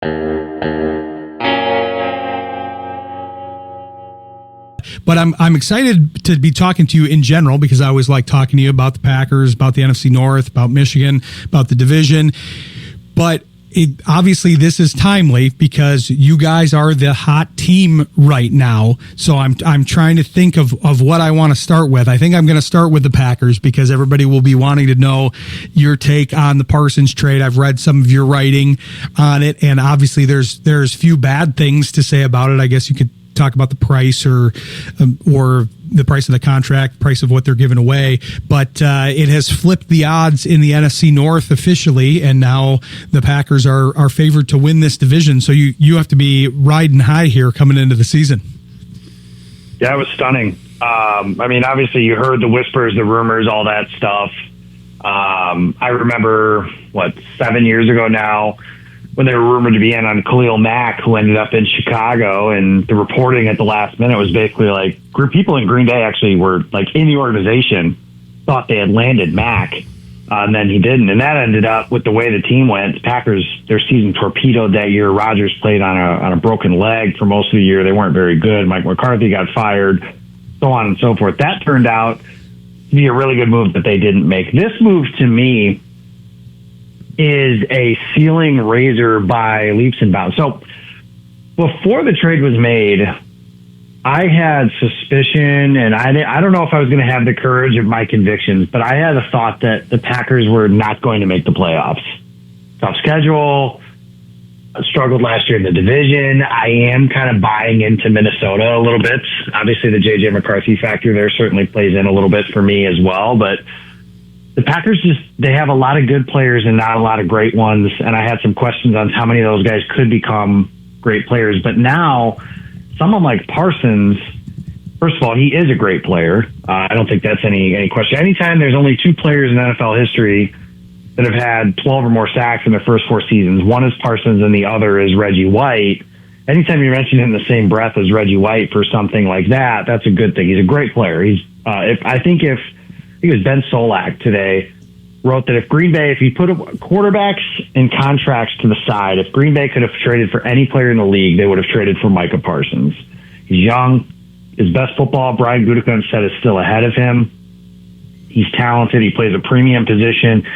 But I'm excited to be talking to you in general because I always like talking to you about the Packers, about the NFC North, about Michigan, about the division. But obviously this is timely because you guys are the hot team right now. So I'm trying to think of what I want to start with. I think I'm going to start with the Packers because everybody will be wanting to know your take on the Parsons trade. I've read some of your writing on it, and obviously there's few bad things to say about it. I guess you could talk about the price or the price of the contract, price of what they're giving away. But it has flipped the odds in the NFC North officially, and now the Packers are favored to win this division. So you have to be riding high here coming into the season. Yeah, it was stunning. I mean, obviously you heard the whispers, the rumors, all that stuff. I remember, 7 years ago now, when they were rumored to be in on Khalil Mack, who ended up in Chicago, and the reporting at the last minute was basically like people in Green Bay actually were like in the organization thought they had landed Mack, and then he didn't, and that ended up with the way the team went. The Packers, their season torpedoed that year. Rodgers played on a broken leg for most of the year. They weren't very good. Mike McCarthy got fired, so on and so forth. That turned out to be a really good move that they didn't make. This move to me is a ceiling raiser by leaps and bounds. So before the trade was made, I had suspicion, and I don't know if I was going to have the courage of my convictions, but I had a thought that the Packers were not going to make the playoffs. Tough schedule, struggled last year in the division. I am kind of buying into Minnesota a little bit. Obviously, the J.J. McCarthy factor there certainly plays in a little bit for me as well, but the Packers they have a lot of good players and not a lot of great ones, and I had some questions on how many of those guys could become great players. But now, someone like Parsons, first of all, he is a great player. I don't think that's any question. Anytime there's only two players in NFL history that have had 12 or more sacks in their first 4 seasons, one is Parsons and the other is Reggie White. Anytime you mention him in the same breath as Reggie White for something like that, that's a good thing. He's a great player. I think it was Ben Solak today, wrote that if you put quarterbacks and contracts to the side, if Green Bay could have traded for any player in the league, they would have traded for Micah Parsons. He's young. His best football, Brian Gutekunst said, is still ahead of him. He's talented. He plays a premium position.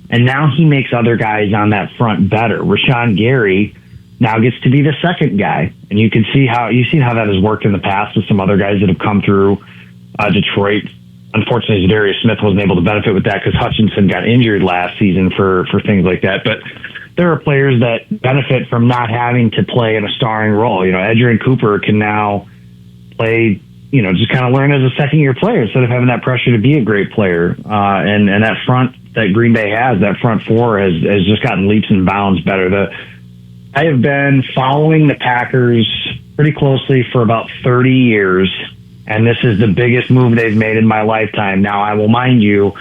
And now he makes other guys on that front better. Rashawn Gary now gets to be the second guy. And you've seen how that has worked in the past with some other guys that have come through Detroit. Unfortunately, Zadarius Smith wasn't able to benefit with that because Hutchinson got injured last season for things like that. But there are players that benefit from not having to play in a starring role. Edgerrin Cooper can now play, just kind of learn as a second-year player instead of having that pressure to be a great player. And that front that Green Bay has, that front four, has just gotten leaps and bounds better. I have been following the Packers pretty closely for about 30 years, and this is the biggest move they've made in my lifetime. Now, I will mind you,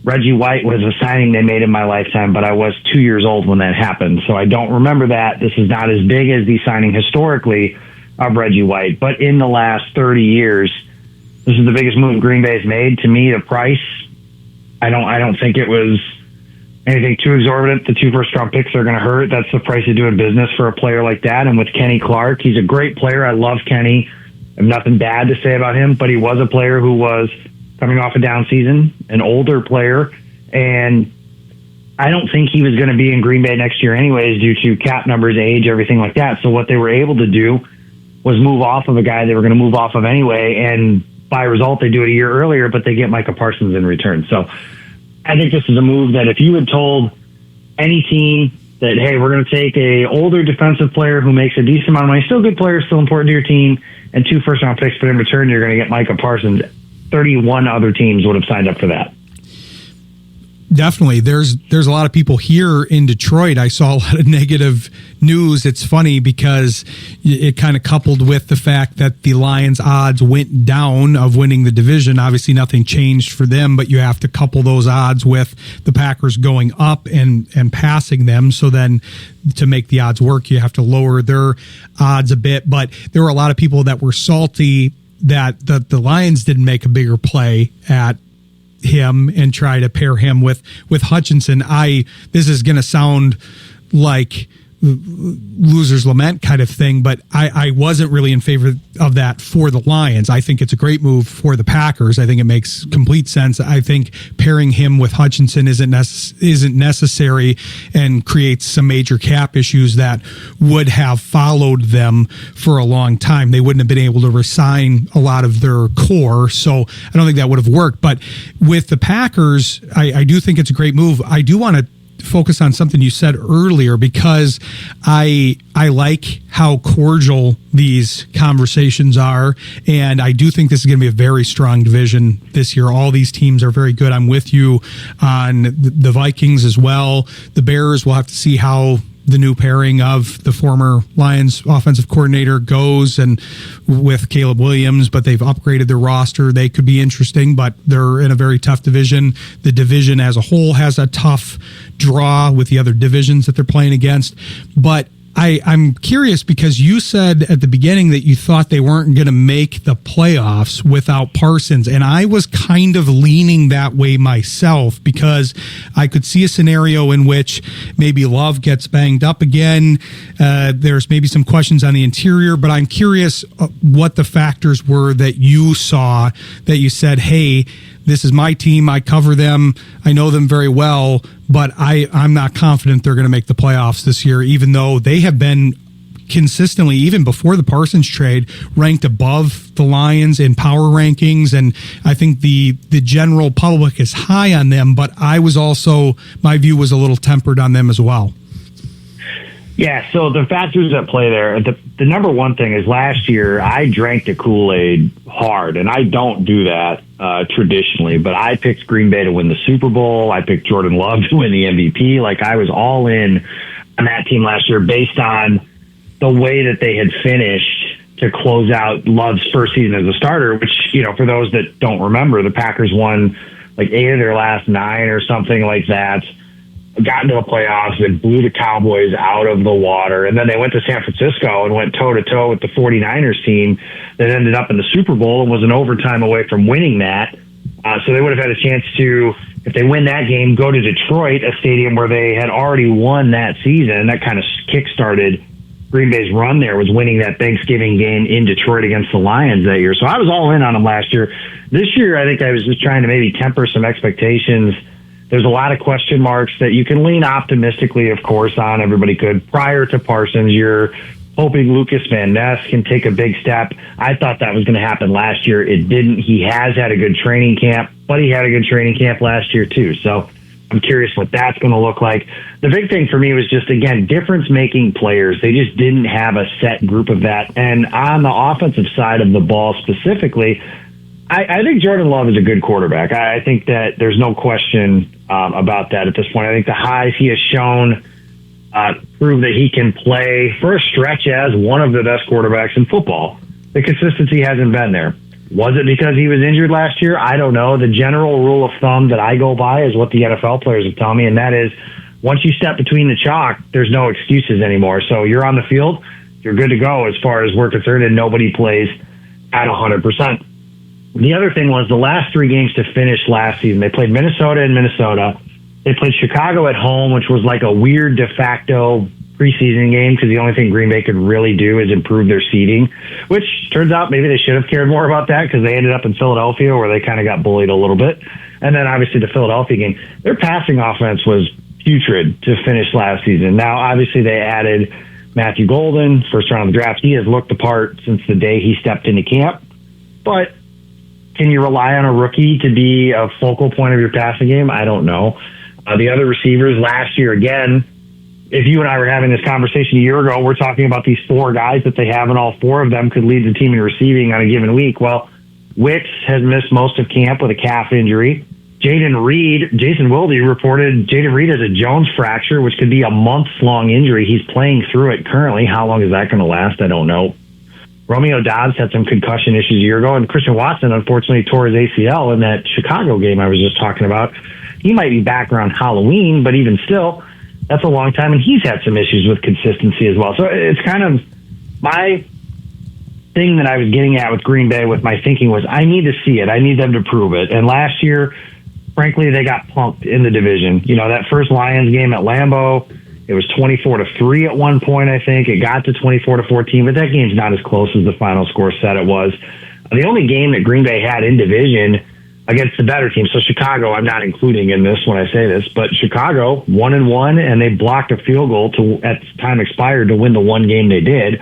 Reggie White was a signing they made in my lifetime, but I was 2 years old when that happened, so I don't remember that. This is not as big as the signing historically of Reggie White, but in the last 30 years, this is the biggest move Green Bay's made. To me, the price, I don't think it was anything too exorbitant. The 2 first-round picks are going to hurt. That's the price of doing business for a player like that. And with Kenny Clark, he's a great player. I love Kenny. I have nothing bad to say about him, but he was a player who was coming off a down season, an older player, and I don't think he was going to be in Green Bay next year anyways due to cap numbers, age, everything like that. So what they were able to do was move off of a guy they were going to move off of anyway, and by result, they do it a year earlier, but they get Micah Parsons in return. So I think this is a move that if you had told any team that, hey, we're going to take a older defensive player who makes a decent amount of money, still a good player, still important to your team, and 2 first-round picks, but in return, you're going to get Micah Parsons, 31 other teams would have signed up for that. Definitely. There's a lot of people here in Detroit. I saw a lot of negative news. It's funny because it kind of coupled with the fact that the Lions' odds went down of winning the division. Obviously, nothing changed for them, but you have to couple those odds with the Packers going up and passing them. So then to make the odds work, you have to lower their odds a bit. But there were a lot of people that were salty that the Lions didn't make a bigger play at him and try to pair him with Hutchinson. This is going to sound like loser's lament kind of thing, but I wasn't really in favor of that for the Lions. I think it's a great move for the Packers. I think it makes complete sense. I think pairing him with Hutchinson isn't necessary and creates some major cap issues that would have followed them for a long time. They wouldn't have been able to resign a lot of their core, so I don't think that would have worked. But with the Packers, I do think it's a great move. I do want to focus on something you said earlier, because I like how cordial these conversations are, and I do think this is going to be a very strong division this year. All these teams are very good. I'm with you on the Vikings as well. The Bears, will have to see how the new pairing of the former Lions offensive coordinator goes, and with Caleb Williams, but they've upgraded their roster. They could be interesting, but they're in a very tough division. The division as a whole has a tough draw with the other divisions that they're playing against. But I'm curious, because you said at the beginning that you thought they weren't going to make the playoffs without Parsons, and I was kind of leaning that way myself, because I could see a scenario in which maybe Love gets banged up again. There's maybe some questions on the interior, but I'm curious what the factors were that you saw that you said, hey, this is my team, I cover them, I know them very well, but I'm not confident they're going to make the playoffs this year, even though they have been consistently, even before the Parsons trade, ranked above the Lions in power rankings, and I think the general public is high on them, but my view was a little tempered on them as well. Yeah, so the factors that play there, the number one thing is last year I drank the Kool-Aid hard, and I don't do that traditionally, but I picked Green Bay to win the Super Bowl. I picked Jordan Love to win the MVP. Like, I was all in on that team last year based on the way that they had finished to close out Love's first season as a starter, which, for those that don't remember, the Packers won like 8 of their last 9 or something like that. Got into the playoffs and blew the Cowboys out of the water. And then they went to San Francisco and went toe-to-toe with the 49ers team that ended up in the Super Bowl and was an overtime away from winning that. So they would have had a chance to, if they win that game, go to Detroit, a stadium where they had already won that season. That kind of kick-started Green Bay's run there, was winning that Thanksgiving game in Detroit against the Lions that year. So I was all in on them last year. This year, I think I was just trying to maybe temper some expectations. There's a lot of question marks that you can lean optimistically, of course, on. Everybody could. Prior to Parsons, you're hoping Lucas Van Ness can take a big step. I thought that was going to happen last year. It didn't. He has had a good training camp, but he had a good training camp last year too. So I'm curious what that's going to look like. The big thing for me was just, again, difference-making players. They just didn't have a set group of that. And on the offensive side of the ball specifically, I think Jordan Love is a good quarterback. I think that there's no question about that at this point. I think the highs he has shown prove that he can play for a stretch as one of the best quarterbacks in football. The consistency hasn't been there. Was it because he was injured last year? I don't know. The general rule of thumb that I go by is what the NFL players have told me, and that is once you step between the chalk, there's no excuses anymore. So you're on the field, you're good to go as far as we're concerned, and nobody plays at 100%. The other thing was the last 3 games to finish last season. They played Minnesota in Minnesota. They played Chicago at home, which was like a weird de facto preseason game because the only thing Green Bay could really do is improve their seeding, which turns out maybe they should have cared more about that because they ended up in Philadelphia where they kind of got bullied a little bit. And then obviously the Philadelphia game, their passing offense was putrid to finish last season. Now, obviously they added Matthew Golden, first round of the draft. He has looked the part since the day he stepped into camp. But can you rely on a rookie to be a focal point of your passing game? I don't know. The other receivers last year, again, if you and I were having this conversation a year ago, we're talking about these 4 guys that they have, and all 4 of them could lead the team in receiving on a given week. Well, Wicks has missed most of camp with a calf injury. Jason Wilde reported Jaden Reed has a Jones fracture, which could be a months-long injury. He's playing through it currently. How long is that going to last? I don't know. Romeo Doubs had some concussion issues a year ago, and Christian Watson, unfortunately, tore his ACL in that Chicago game I was just talking about. He might be back around Halloween, but even still, that's a long time, and he's had some issues with consistency as well. So it's kind of my thing that I was getting at with Green Bay with my thinking was I need to see it. I need them to prove it. And last year, frankly, they got punked in the division. You know, that first Lions game at Lambeau, It was 24-3 at one point, I think. It got to 24-14, but that game's not as close as the final score said it was. The only game that Green Bay had in division against the better team, so Chicago, I'm not including in this when I say this, but Chicago 1-1, and they blocked a field goal at time expired to win the one game they did.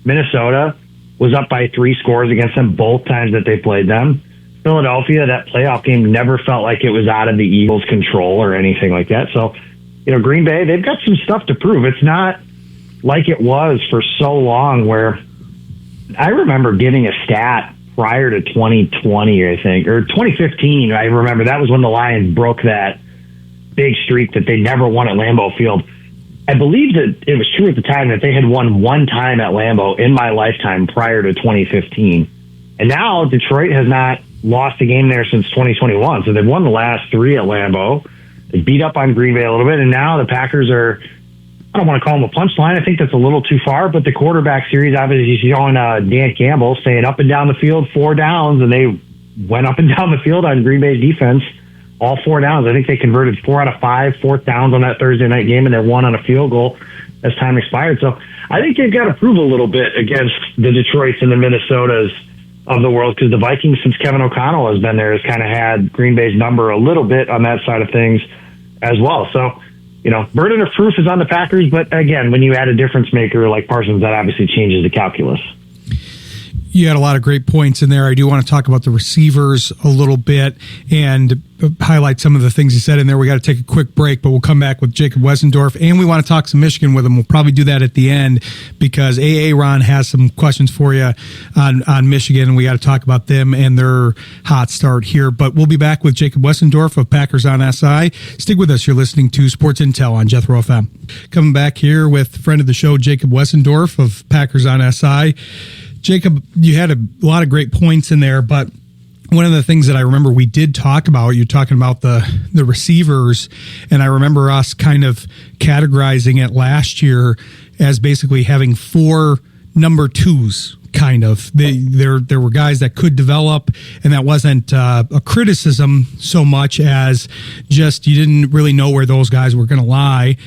Minnesota was up by 3 scores against them both times that they played them. Philadelphia, that playoff game never felt like it was out of the Eagles' control or anything like that. So, Green Bay, they've got some stuff to prove. It's not like it was for so long where I remember giving a stat prior to 2020, I think, or 2015. I remember that was when the Lions broke that big streak that they never won at Lambeau Field. I believe that it was true at the time that they had won one time at Lambeau in my lifetime prior to 2015. And now Detroit has not lost a game there since 2021. So they've won the last 3 at Lambeau. They beat up on Green Bay a little bit, and now the Packers are, I don't want to call them a punchline. I think that's a little too far, but the quarterback series, obviously, you see on Dan Campbell saying up and down the field, 4 downs, and they went up and down the field on Green Bay's defense, all 4 downs. I think they converted 4 out of 5 fourth downs on that Thursday night game, and they won on a field goal as time expired. So I think they've got to prove a little bit against the Detroits and the Minnesotas of the world, because the Vikings, since Kevin O'Connell has been there, has kind of had Green Bay's number a little bit on that side of things as well. So, burden of proof is on the Packers, but again, when you add a difference maker like Parsons, that obviously changes the calculus. You had a lot of great points in there. I do want to talk about the receivers a little bit and highlight some of the things you said in there. We got to take a quick break, but we'll come back with Jacob Westendorf, and we want to talk some Michigan with him. We'll probably do that at the end because Ron has some questions for you on Michigan, and we got to talk about them and their hot start here. But we'll be back with Jacob Westendorf of Packers on SI. Stick with us. You're listening to Sports Intel on Jethro FM. Coming back here with friend of the show, Jacob Westendorf of Packers on SI. Jacob, you had a lot of great points in there, but one of the things that I remember we did talk about, you're talking about the receivers, and I remember us kind of categorizing it last year as basically having 4 number 2s, kind of. There were guys that could develop, and that wasn't a criticism so much as just you didn't really know where those guys were going to lie.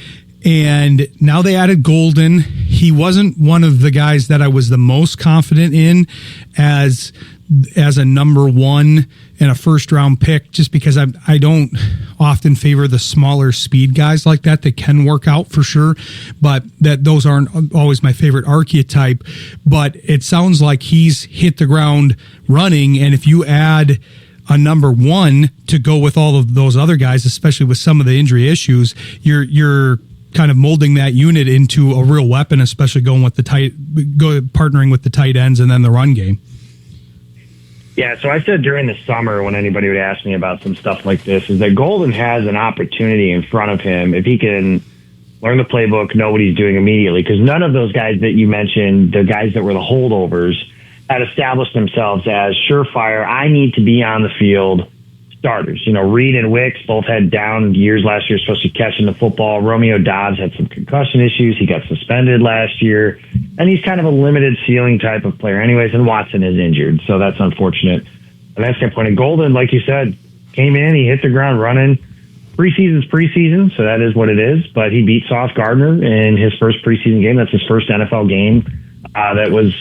And now they added Golden. He wasn't one of the guys that I was the most confident in as a number 1 and a first round pick, just because I don't often favor the smaller speed guys like that can work out for sure, but that those aren't always my favorite archetype. But it sounds like he's hit the ground running, and if you add a number 1 to go with all of those other guys, especially with some of the injury issues, you're kind of molding that unit into a real weapon, especially partnering with the tight ends and then the run game. Yeah, so I said during the summer when anybody would ask me about some stuff like this is that Golden has an opportunity in front of him if he can learn the playbook, know what he's doing immediately, because none of those guys that you mentioned, the guys that were the holdovers, had established themselves as surefire, I need to be on the field starters. Reed and Wicks both had down years last year, especially catching the football. Romeo Dobbs had some concussion issues. He got suspended last year, and he's kind of a limited ceiling type of player anyways, and Watson is injured, so that's unfortunate. From that standpoint, and Golden, like you said, came in, he hit the ground running. Preseason's preseason, so that is what it is, but he beat Sauce Gardner in his first preseason game. That's his first NFL game. That was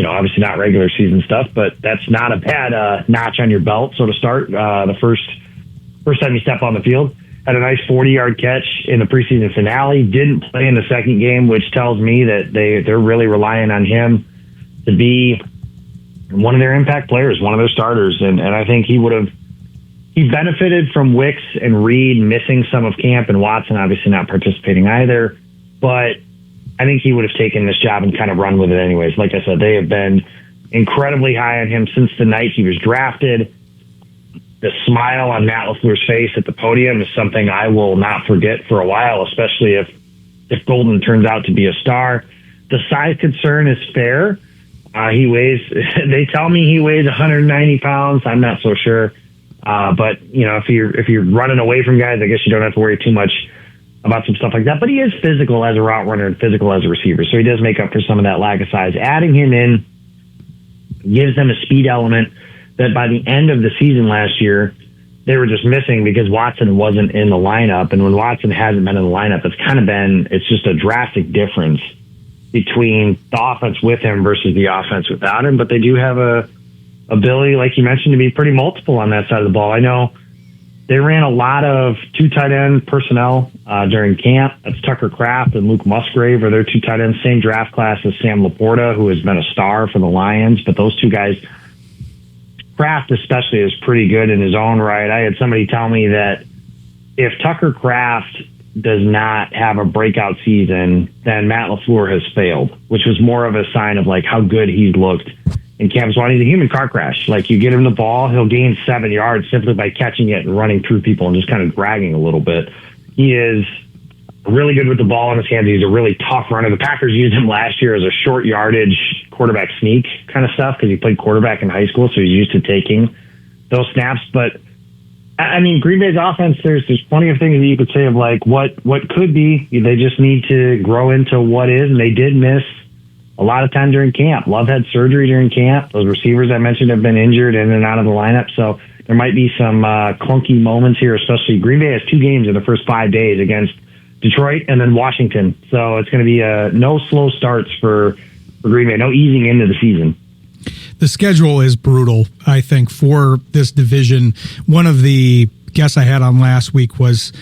obviously not regular season stuff, but that's not a bad notch on your belt. So to start the first time you step on the field, had a nice 40-yard catch in the preseason finale. Didn't play in the second game, which tells me that they're really relying on him to be one of their impact players, one of their starters. And I think he benefited from Wicks and Reed missing some of camp, and Watson obviously not participating either. But I think he would have taken this job and kind of run with it anyways. Like I said, they have been incredibly high on him since the night he was drafted. The smile on Matt LaFleur's face at the podium is something I will not forget for a while, especially if Golden turns out to be a star. The size concern is fair. They tell me he weighs 190 pounds. I'm not so sure. But if you're running away from guys, I guess you don't have to worry too much about some stuff like that. But he is physical as a route runner and physical as a receiver, so he does make up for some of that lack of size. Adding him in gives them a speed element that by the end of the season last year, they were just missing because Watson wasn't in the lineup. And when Watson hasn't been in the lineup, it's just a drastic difference between the offense with him versus the offense without him. But they do have a ability, like you mentioned, to be pretty multiple on that side of the ball. I know they ran a lot of 2 tight end personnel during camp. That's Tucker Kraft and Luke Musgrave are their 2 tight ends. Same draft class as Sam Laporta, who has been a star for the Lions. But those 2 guys, Kraft especially, is pretty good in his own right. I had somebody tell me that if Tucker Kraft does not have a breakout season, then Matt LaFleur has failed, which was more of a sign of like how good he's looked in camp. So he's a human car crash. Like, you get him the ball, he'll gain 7 yards simply by catching it and running through people and just kind of dragging a little bit. He is really good with the ball in his hands. He's a really tough runner. The Packers used him last year as a short yardage quarterback sneak kind of stuff because he played quarterback in high school, so he's used to taking those snaps. But I mean, Green Bay's offense, there's plenty of things that you could say of like what could be. They just need to grow into what is, and they did miss a lot of time during camp. Love had surgery during camp. Those receivers I mentioned have been injured in and out of the lineup, so there might be some clunky moments here, especially Green Bay has 2 games in the first 5 days against Detroit and then Washington. So it's going to be no slow starts for Green Bay, no easing into the season. The schedule is brutal, I think, for this division. One of the guests I had on last week was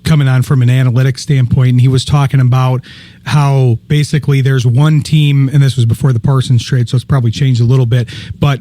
coming on from an analytics standpoint, and he was talking about how basically there's one team, and this was before the Parsons trade, so it's probably changed a little bit, but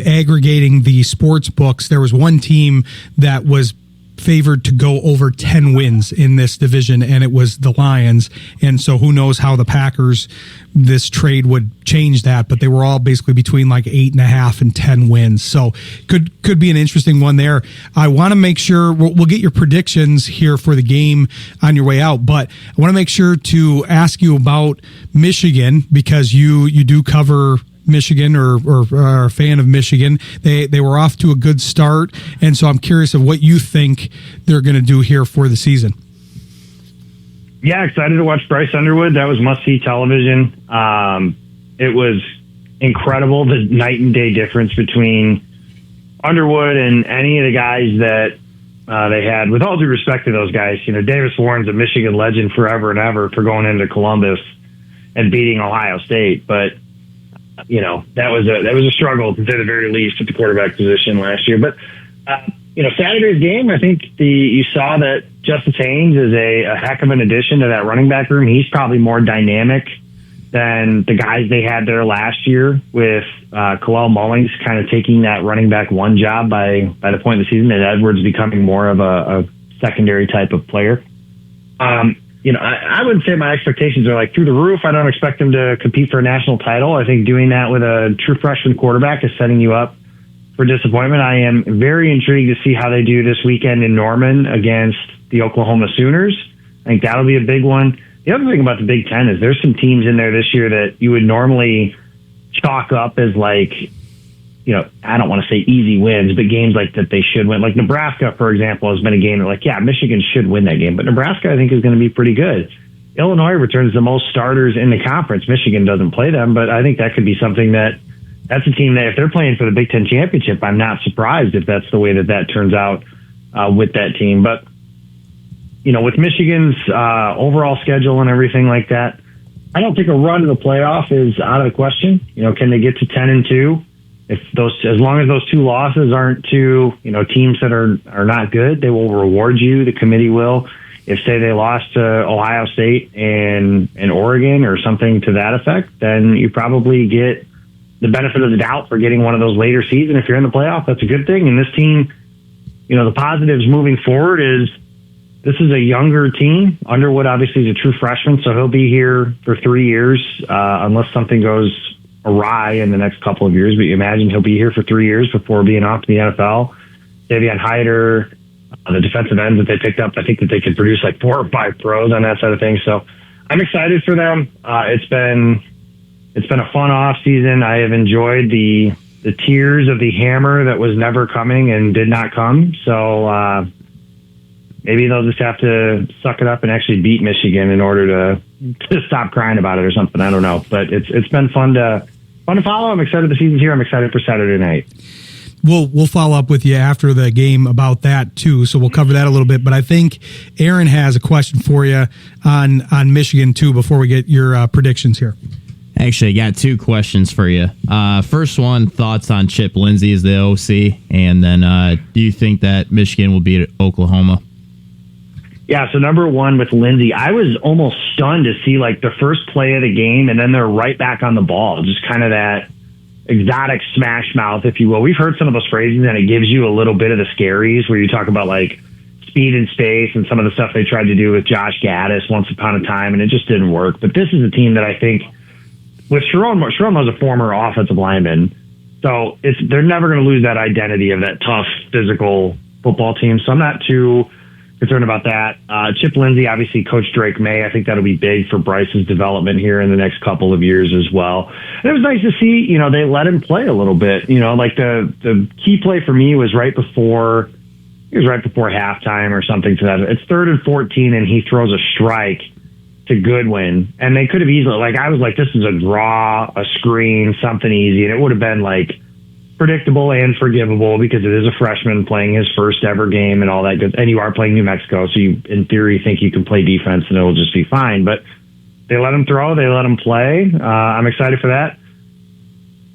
aggregating the sports books, there was one team that was favored to go over 10 wins in this division, and it was the Lions. And so who knows how the Packers, this trade would change that, but they were all basically between like 8.5 and 10 wins. So could be an interesting one there. I want to make sure we'll get your predictions here for the game on your way out, but I want to make sure to ask you about Michigan, because you do cover Michigan or are a fan of Michigan. They were off to a good start, and so I'm curious of what you think they're going to do here for the season. Yeah, excited to watch Bryce Underwood. That was must-see television. It was incredible, the night and day difference between Underwood and any of the guys that they had. With all due respect to those guys, Davis Warren's a Michigan legend forever and ever for going into Columbus and beating Ohio State, but that was a struggle, to say the very least, at the quarterback position last year. But Saturday's game, I think you saw that Justice Haynes is a heck of an addition to that running back room. He's probably more dynamic than the guys they had there last year, with Khalil Mullings kind of taking that running back 1 job by the point of the season, and Edwards becoming more of a secondary type of player. I wouldn't say my expectations are like through the roof. I don't expect them to compete for a national title. I think doing that with a true freshman quarterback is setting you up for disappointment. I am very intrigued to see how they do this weekend in Norman against the Oklahoma Sooners. I think that'll be a big one. The other thing about the Big Ten is there's some teams in there this year that you would normally chalk up as like, I don't want to say easy wins, but games like that they should win. Like Nebraska, for example, has been a game that Michigan should win that game. But Nebraska, I think, is going to be pretty good. Illinois returns the most starters in the conference. Michigan doesn't play them, but I think that could be something that's a team that if they're playing for the Big Ten championship, I'm not surprised if that's the way that turns out with that team. But, with Michigan's overall schedule and everything like that, I don't think a run to the playoff is out of the question. Can they get to 10-2? As long as those 2 losses aren't to, teams that are not good, they will reward you. The committee will. If, say, they lost to Ohio State and Oregon or something to that effect, then you probably get the benefit of the doubt for getting one of those later seeds. And if you're in the playoff, that's a good thing. And this team, the positives moving forward is this is a younger team. Underwood obviously is a true freshman, so he'll be here for 3 years unless something goes awry in the next couple of years. But you imagine he'll be here for 3 years before being off to the NFL. Davion Hyder, the defensive ends that they picked up, I think that they could produce like 4 or 5 pros on that side of things. So I'm excited for them. It's been a fun off season. I have enjoyed the tears of the hammer that was never coming and did not come. So maybe they'll just have to suck it up and actually beat Michigan in order to stop crying about it or something. I don't know, but it's been fun to follow. I'm excited the season's here. I'm excited for Saturday night. we'll follow up with you after the game about that too. So we'll cover that a little bit. But I think Aaron has a question for you on Michigan too before we get your predictions here. Actually, I got two questions for you. First one, thoughts on Chip Lindsey as the OC, and then do you think that Michigan will beat Oklahoma? Yeah, so number one with Lindsey, I was almost stunned to see like the first play of the game, and then they're right back on the ball. Just kind of that exotic smash mouth, if you will. We've heard some of those phrases, and it gives you a little bit of the scaries where you talk about like speed and space and some of the stuff they tried to do with Josh Gaddis once upon a time, and it just didn't work. But this is a team that I think, with Sharon was a former offensive lineman, so they're never going to lose that identity of that tough, physical football team. So I'm not too concerned about that. Chip Lindsey, obviously Coach Drake May, I think that'll be big for Bryce's development here in the next couple of years as well. And it was nice to see, they let him play a little bit. Like the key play for me was right before halftime or something to that. It's 3rd and 14 and he throws a strike to Goodwin. And they could have easily, I was like, this is a draw, a screen, something easy. And it would have been predictable and forgivable because it is a freshman playing his first ever game and all that good. And you are playing New Mexico, so you, in theory, think you can play defense and it'll just be fine. But they let him throw, they let him play. I'm excited for that.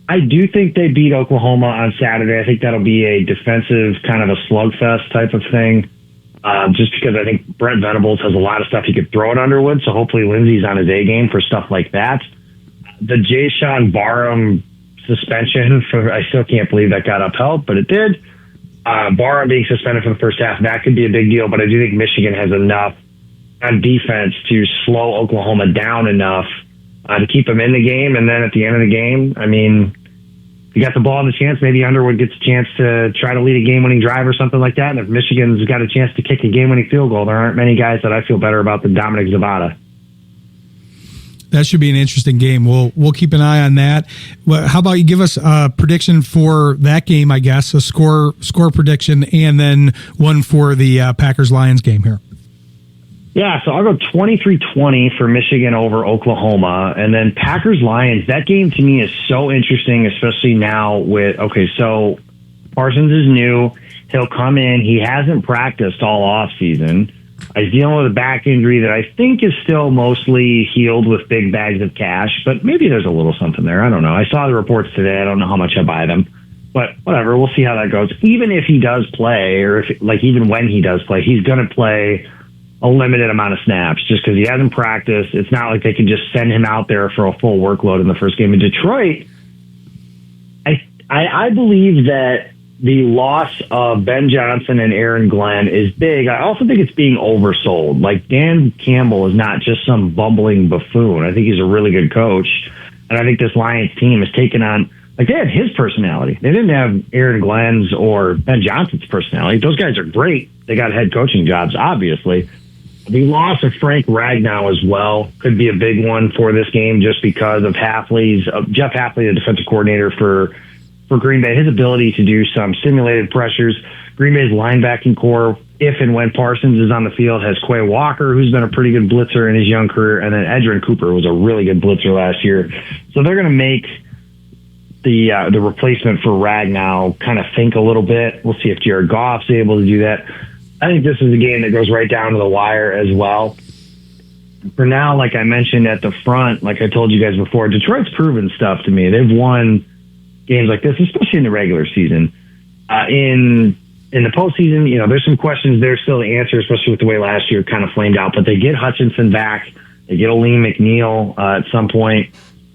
I do think they beat Oklahoma on Saturday. I think that'll be a defensive kind of a slugfest type of thing. Just because I think Brent Venables has a lot of stuff he could throw at Underwood, so hopefully Lindsey's on his A game for stuff like that. The Jayshon Barham suspension I still can't believe that got upheld, but it did. Barham being suspended for the first half, that could be a big deal, but I do think Michigan has enough on defense to slow Oklahoma down enough to keep them in the game. And then at the end of the game, you got the ball and the chance, maybe Underwood gets a chance to try to lead a game-winning drive or something like that. And if Michigan's got a chance to kick a game-winning field goal, there aren't many guys that I feel better about than Dominic Zavada. That should be an interesting game. We'll keep an eye on that. Well, how about you give us a prediction for that game, I guess, a score prediction, and then one for the Packers-Lions game here. Yeah, so I'll go 23-20 for Michigan over Oklahoma. And then Packers-Lions, that game to me is so interesting, especially now with, so Parsons is new. He'll come in. He hasn't practiced all offseason. He's dealing with a back injury that I think is still mostly healed with big bags of cash, but maybe there's a little something there. I don't know. I saw the reports today. I don't know how much I buy them, but whatever. We'll see how that goes. Even if he does play, or even when he does play, he's going to play a limited amount of snaps just because he hasn't practiced. It's not like they can just send him out there for a full workload in the first game. In Detroit, I believe that the loss of Ben Johnson and Aaron Glenn is big. I also think it's being oversold. Dan Campbell is not just some bumbling buffoon. I think he's a really good coach. And I think this Lions team has taken on, they had his personality. They didn't have Aaron Glenn's or Ben Johnson's personality. Those guys are great. They got head coaching jobs, obviously. The loss of Frank Ragnow as well could be a big one for this game just because of Jeff Hafley, the defensive coordinator for Green Bay, his ability to do some simulated pressures. Green Bay's linebacking core, if and when Parsons is on the field, has Quay Walker, who's been a pretty good blitzer in his young career, and then Edgerrin Cooper was a really good blitzer last year. So they're going to make the replacement for Ragnow kind of think a little bit. We'll see if Jared Goff's able to do that. I think this is a game that goes right down to the wire as well. For now, like I mentioned at the front, like I told you guys before, Detroit's proven stuff to me. They've won games like this, especially in the regular season. In the postseason, there's some questions there still to answer, especially with the way last year kind of flamed out. But they get Hutchinson back. They get Aleem McNeil at some point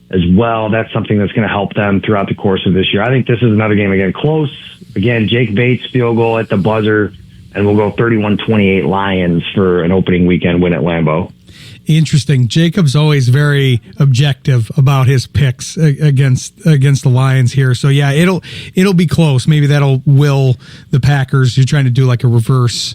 as well. That's something that's going to help them throughout the course of this year. I think this is another game, again, close. Again, Jake Bates field goal at the buzzer, and we'll go 31-28 Lions for an opening weekend win at Lambeau. Interesting. Jacob's always very objective about his picks against the Lions here. So yeah, it'll be close. Maybe that'll will the Packers. You're trying to do like a reverse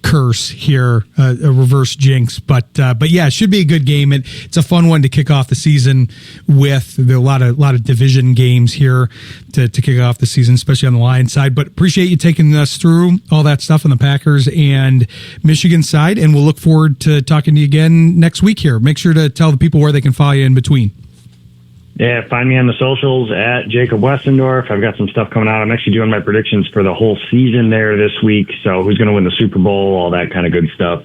curse here, a reverse jinx, but yeah, it should be a good game. It's a fun one to kick off the season with a lot of division games here to kick off the season, especially on the Lions side. But appreciate you taking us through all that stuff on the Packers and Michigan side, and we'll look forward to talking to you again next week here. Make sure to tell the people where they can follow you in between. Yeah, find me on the socials at Jacob Westendorf. I've got some stuff coming out. I'm actually doing my predictions for the whole season there this week. So who's going to win the Super Bowl, all that kind of good stuff.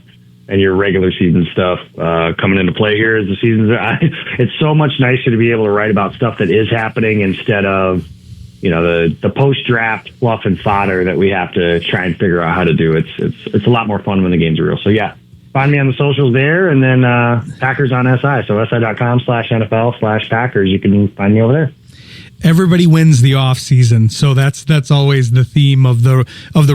And your regular season stuff coming into play here as the season's. It's so much nicer to be able to write about stuff that is happening instead of, the post-draft fluff and fodder that we have to try and figure out how to do. It's a lot more fun when the games are real. So yeah, find me on the socials there, and then Packers on SI. So si.com/NFL/Packers. You can find me over there. Everybody wins the off season, so that's always the theme of the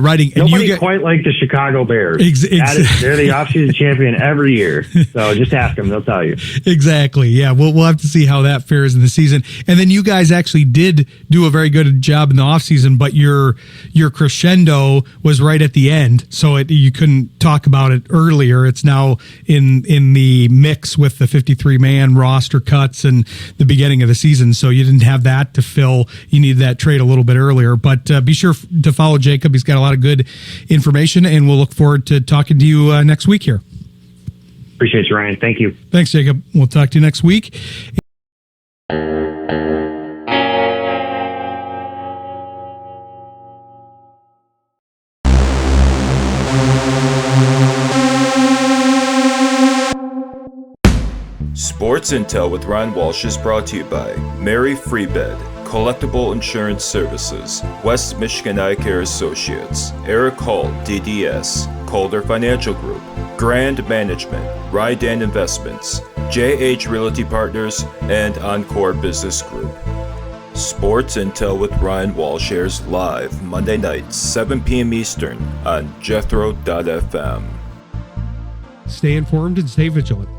writing. And Nobody quite like the Chicago Bears. They're the off-season champion every year. So just ask them; they'll tell you. Exactly. Yeah, we'll have to see how that fares in the season. And then you guys actually did do a very good job in the off season, but your crescendo was right at the end, so you couldn't talk about it earlier. It's now in the mix with the 53-man roster cuts and the beginning of the season, so you didn't have that to fill. You needed that trade a little bit earlier, but be sure to follow Jacob. He's got a lot of good information, and we'll look forward to talking to you next week here. Appreciate you, Ryan. Thank you. Thanks, Jacob. We'll talk to you next week. Sports Intel with Ryan Walsh is brought to you by Mary Freebed, Collectible Insurance Services, West Michigan Eye Care Associates, Eric Hall, DDS, Calder Financial Group, Grand Management, Rydan Investments, JH Realty Partners, and Encore Business Group. Sports Intel with Ryan Walsh airs live Monday nights, 7 p.m. Eastern on Jethro.fm. Stay informed and stay vigilant.